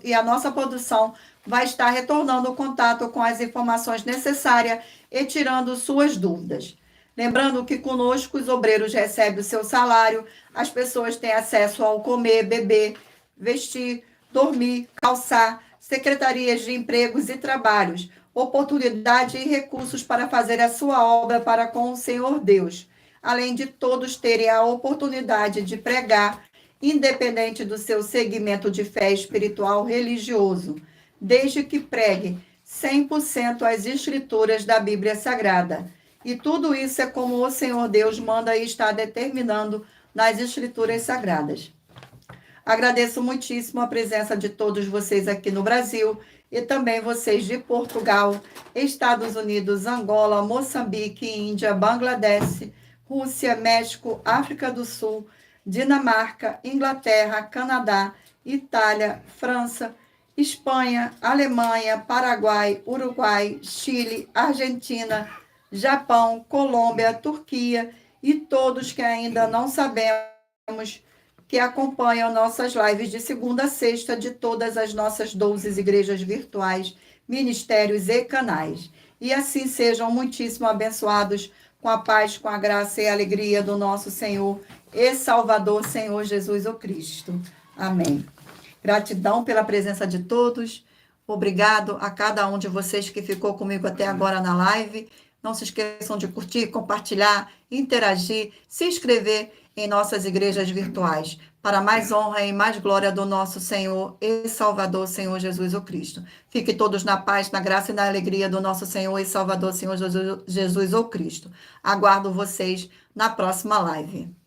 e a nossa produção vai estar retornando o contato com as informações necessárias e tirando suas dúvidas. Lembrando que conosco os obreiros recebem o seu salário, as pessoas têm acesso ao comer, beber, vestir, dormir, calçar, secretarias de empregos e trabalhos, oportunidade e recursos para fazer a sua obra para com o Senhor Deus, além de todos terem a oportunidade de pregar, independente do seu segmento de fé espiritual religioso, desde que pregue 100% as escrituras da Bíblia Sagrada. E tudo isso é como o Senhor Deus manda e está determinando nas escrituras sagradas. Agradeço muitíssimo a presença de todos vocês aqui no Brasil e também vocês de Portugal, Estados Unidos, Angola, Moçambique, Índia, Bangladesh, Rússia, México, África do Sul, Dinamarca, Inglaterra, Canadá, Itália, França, Espanha, Alemanha, Paraguai, Uruguai, Chile, Argentina, Japão, Colômbia, Turquia e todos que ainda não sabemos que acompanham nossas lives de segunda a sexta de todas as nossas 12 igrejas virtuais, ministérios e canais. E assim sejam muitíssimo abençoados com a paz, com a graça e a alegria do nosso Senhor e Salvador, Senhor Jesus o Cristo. Amém. Gratidão pela presença de todos. Obrigado a cada um de vocês que ficou comigo até agora na live. Não se esqueçam de curtir, compartilhar, interagir, se inscrever em nossas igrejas virtuais, para mais honra e mais glória do nosso Senhor e Salvador, Senhor Jesus o Cristo. Fiquem todos na paz, na graça e na alegria do nosso Senhor e Salvador, Senhor Jesus o Cristo. Aguardo vocês na próxima live.